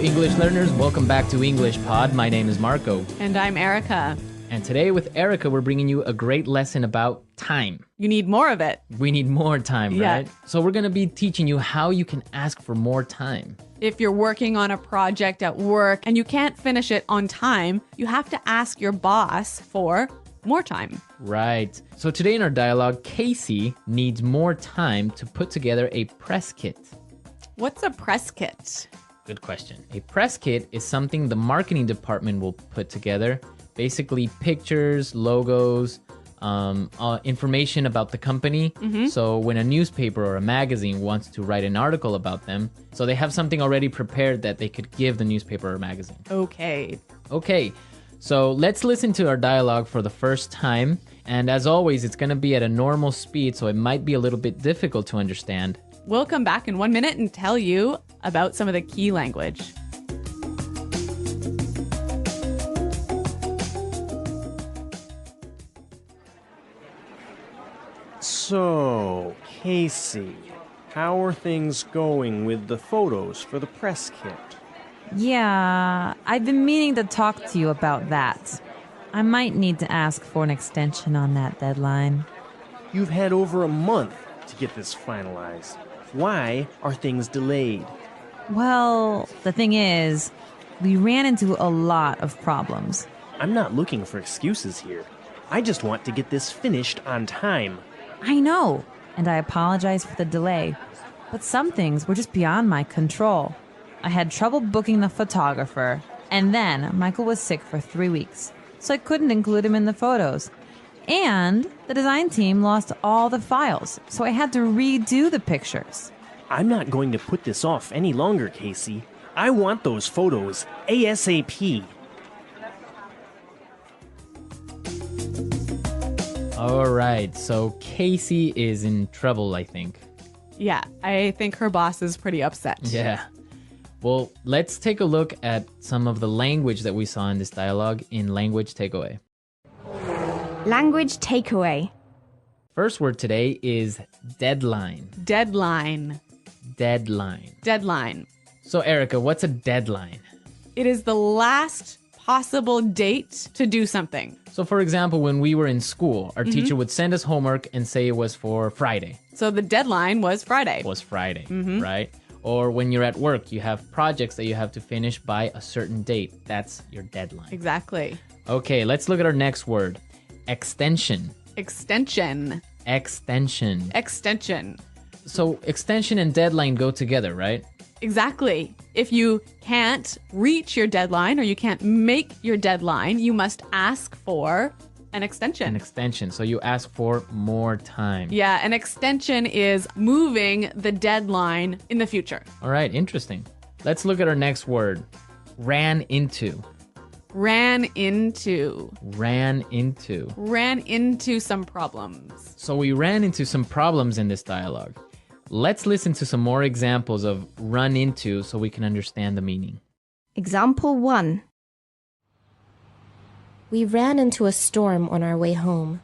English learners. Welcome back to English Pod. My name is Marco. And I'm Erica. And today with Erica, we're bringing you a great lesson about time. You need more of it. We need more time, right? So we're going to be teaching you how you can ask for more time. If you're working on a project at work and you can't finish it on time, you have to ask your boss for more time. Right. So today in our dialogue, Casey needs more time to put together a press kit. What's a press kit? Good question. A press kit is something the marketing department will put together. Basically pictures, logos, information about the company. So when a newspaper or a magazine wants to write an article about them, so they have something already prepared that they could give the newspaper or magazine. Okay, so let's listen to our dialogue for the first time. And as always, it's going to be at a normal speed, so it might be a little bit difficult to understand. We'll come back in 1 minute and tell you about some of the key language. So, Casey, how are things going with the photos for the press kit? Yeah, I've been meaning to talk to you about that. I might need to ask for an extension on that deadline. You've had over a month to get this finalized. Why are things delayed? Well, the thing is, we ran into a lot of problems. I'm not looking for excuses here. I just want to get this finished on time. I know, and I apologize for the delay, but some things were just beyond my control. I had trouble booking the photographer, and then Michael was sick for 3 weeks, so I couldn't include him in the photos. And the design team lost all the files, so I had to redo the pictures. I'm not going to put this off any longer, Casey. I want those photos ASAP. All right, so Casey is in trouble, I think. Yeah, I think her boss is pretty upset. Yeah. Well, let's take a look at some of the language that we saw in this dialogue in Language Takeaway. Language takeaway. First word today is deadline. Deadline. Deadline. Deadline. So, Erica, what's a deadline? It is the last possible date to do something. So, for example, when we were in school, our teacher would send us homework and say it was for Friday. So the deadline was Friday. Right? Or when you're at work, you have projects that you have to finish by a certain date. That's your deadline. Exactly. Okay, let's look at our next word. Extension. Extension. Extension. Extension. So extension and deadline go together, right? Exactly. If you can't reach your deadline or you can't make your deadline, you must ask for an extension. An extension. So you ask for more time. Yeah, an extension is moving the deadline in the future. All right, interesting. Let's look at our next word. Ran into. Ran into. Ran into. Ran into some problems. So we ran into some problems in this dialogue. Let's listen to some more examples of run into so we can understand the meaning. Example 1. We ran into a storm on our way home.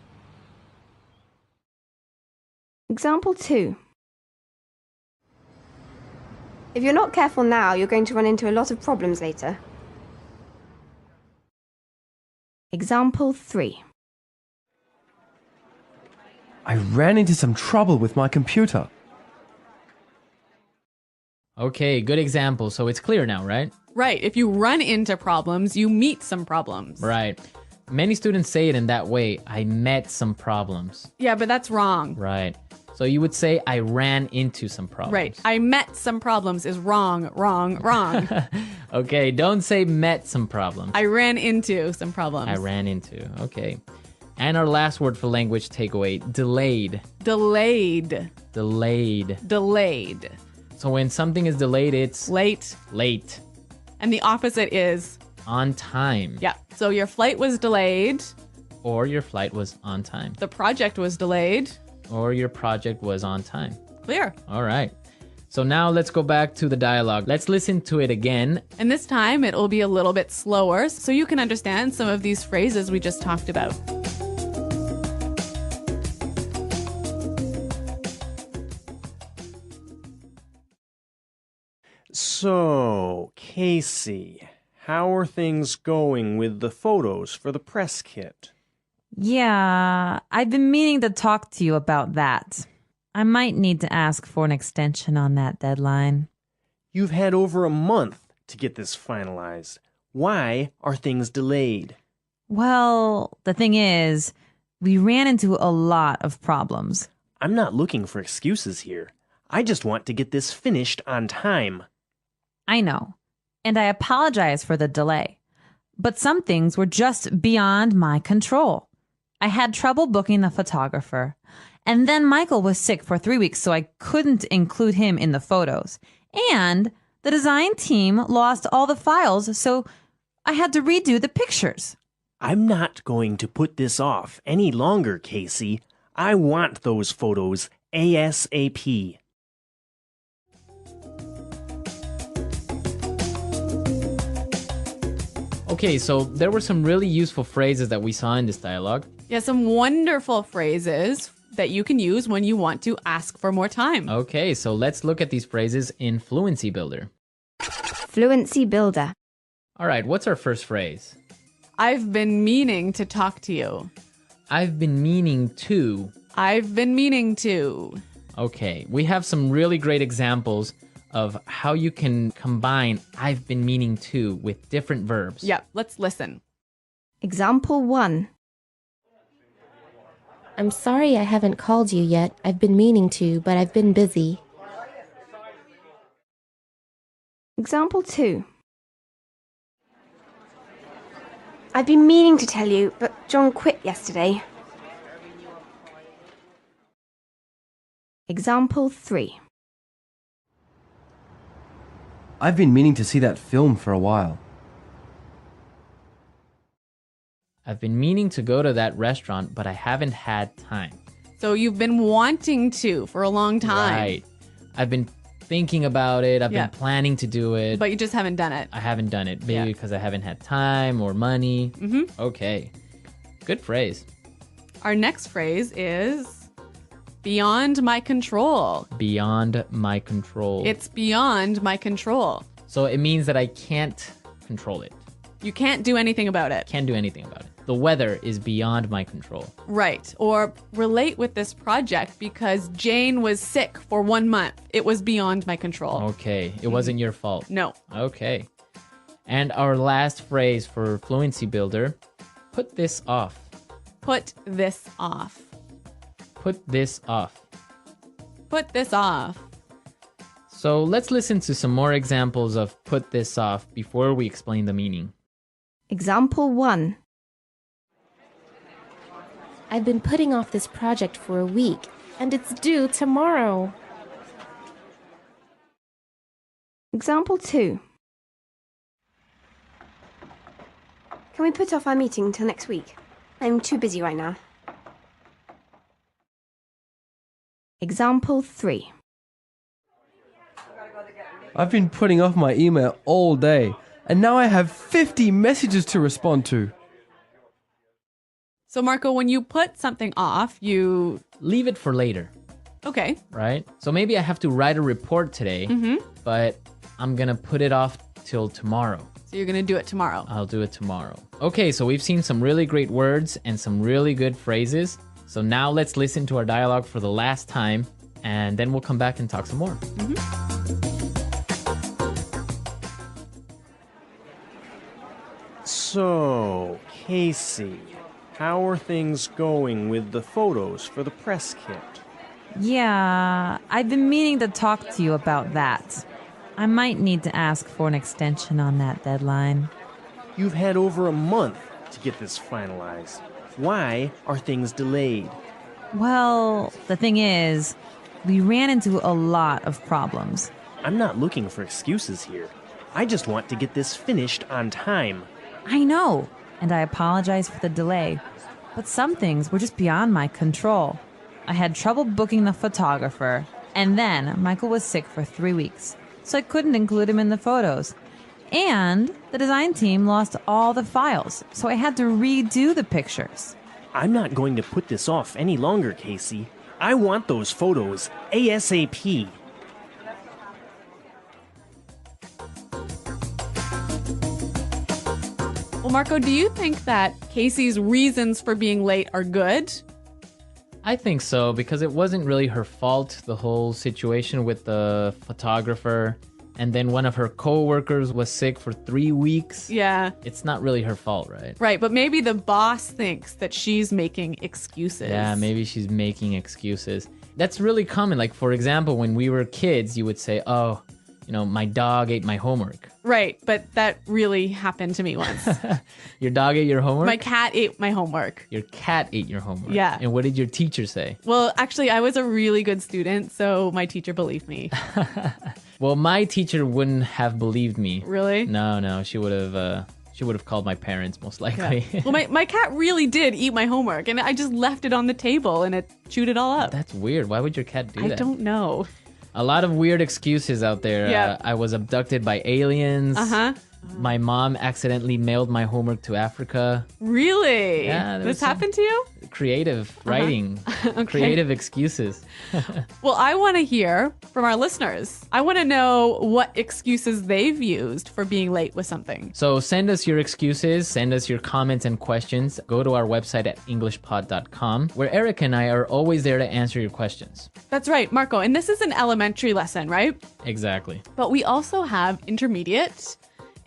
Example 2. If you're not careful now, you're going to run into a lot of problems later. Example 3. I ran into some trouble with my computer. Okay, good example. So it's clear now, right? Right. If you run into problems, you meet some problems. Right. Many students say it in that way. I met some problems. Yeah, but that's wrong. Right. So you would say I ran into some problems. Right. I met some problems is wrong, wrong, wrong. Okay, don't say met some problems. I ran into some problems. I ran into. Okay. And our last word for language takeaway, delayed. Delayed. Delayed. Delayed. So when something is delayed, it's Late. late. And the opposite is? On time. Yeah. So your flight was delayed. Or your flight was on time. The project was delayed. Or your project was on time. Clear. All right. So now let's go back to the dialogue. Let's listen to it again. And this time it'll be a little bit slower so you can understand some of these phrases we just talked about. So, Casey, how are things going with the photos for the press kit? Yeah, I've been meaning to talk to you about that. I might need to ask for an extension on that deadline. You've had over a month to get this finalized. Why are things delayed? Well, the thing is, we ran into a lot of problems. I'm not looking for excuses here. I just want to get this finished on time. I know, and I apologize for the delay. But some things were just beyond my control. I had trouble booking the photographer. And then Michael was sick for 3 weeks, so I couldn't include him in the photos. And the design team lost all the files, so I had to redo the pictures. I'm not going to put this off any longer, Casey. I want those photos ASAP. Okay, so there were some really useful phrases that we saw in this dialogue. Yeah, some wonderful phrases that you can use when you want to ask for more time. Okay, so let's look at these phrases in Fluency Builder. Fluency Builder. All right, what's our first phrase? I've been meaning to talk to you. I've been meaning to. I've been meaning to. Okay, we have some really great examples of how you can combine I've been meaning to with different verbs. Yep, let's listen. Example 1. I'm sorry I haven't called you yet. I've been meaning to, but I've been busy. Example 2. I've been meaning to tell you, but John quit yesterday. Example 3. I've been meaning to see that film for a while. I've been meaning to go to that restaurant, but I haven't had time. So you've been wanting to for a long time. Right. I've been thinking about it. I've Yeah. been planning to do it. But you just haven't done it. I haven't done it. Maybe Yeah. because I haven't had time or money. Mm-hmm. Okay. Good phrase. Our next phrase is beyond my control. Beyond my control. It's beyond my control. So it means that I can't control it. You can't do anything about it. Can't do anything about it. The weather is beyond my control. Right. Or relate with this project because Jane was sick for 1 month. It was beyond my control. Okay. It wasn't your fault. No. Okay. And our last phrase for Fluency Builder, put this off. Put this off. Put this off. Put this off. So let's listen to some more examples of put this off before we explain the meaning. Example 1. I've been putting off this project for a week, and it's due tomorrow. Example 2. Can we put off our meeting till next week? I'm too busy right now. Example 3. I've been putting off my email all day, and now I have 50 messages to respond to. So, Marco, when you put something off, you. Leave it for later, Okay. right? So maybe I have to write a report today, but I'm going to put it off till tomorrow. So you're going to do it tomorrow. I'll do it tomorrow. Okay, so we've seen some really great words and some really good phrases. So now let's listen to our dialogue for the last time, and then we'll come back and talk some more. So, Casey, how are things going with the photos for the press kit? Yeah, I've been meaning to talk to you about that. I might need to ask for an extension on that deadline. You've had over a month to get this finalized. Why are things delayed? Well, the thing is, we ran into a lot of problems. I'm not looking for excuses here. I just want to get this finished on time. I know, and I apologize for the delay. But some things were just beyond my control. I had trouble booking the photographer, and then Michael was sick for 3 weeks, so I couldn't include him in the photos. And the design team lost all the files, so I had to redo the pictures. I'm not going to put this off any longer, Casey. I want those photos ASAP. Well, Marco, do you think that Casey's reasons for being late are good? I think so, because it wasn't really her fault, the whole situation with the photographer. And then one of her co-workers was sick for 3 weeks. Yeah. It's not really her fault, right? Right, but maybe the boss thinks that she's making excuses. Yeah, maybe she's making excuses. That's really common. Like, for example, when we were kids, you would say, oh, my dog ate my homework. Right, but that really happened to me once. Your dog ate your homework? My cat ate my homework. Your cat ate your homework? Yeah. And what did your teacher say? Well, actually, I was a really good student, so my teacher believed me. Well, my teacher wouldn't have believed me. Really? No, she would have called my parents most likely. Yeah. Well, my cat really did eat my homework, and I just left it on the table, and it chewed it all up. That's weird. Why would your cat do that? I don't know. A lot of weird excuses out there. Yeah. I was abducted by aliens. Uh-huh. My mom accidentally mailed my homework to Africa. Really? Yeah, there was This happened to you? Creative writing. Creative excuses. Well, I want to hear from our listeners. I want to know what excuses they've used for being late with something. So send us your excuses, send us your comments and questions. Go to our website at englishpod.com, where Eric and I are always there to answer your questions. That's right, Marco. And this is an elementary lesson, right? Exactly. But we also have intermediate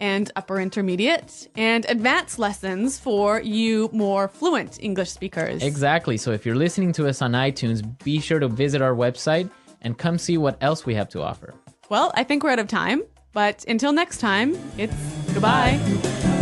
and upper intermediate and advanced lessons for you more fluent English speakers. Exactly. So if you're listening to us on iTunes, be sure to visit our website and come see what else we have to offer. Well, I think we're out of time, but until next time, it's goodbye. Bye.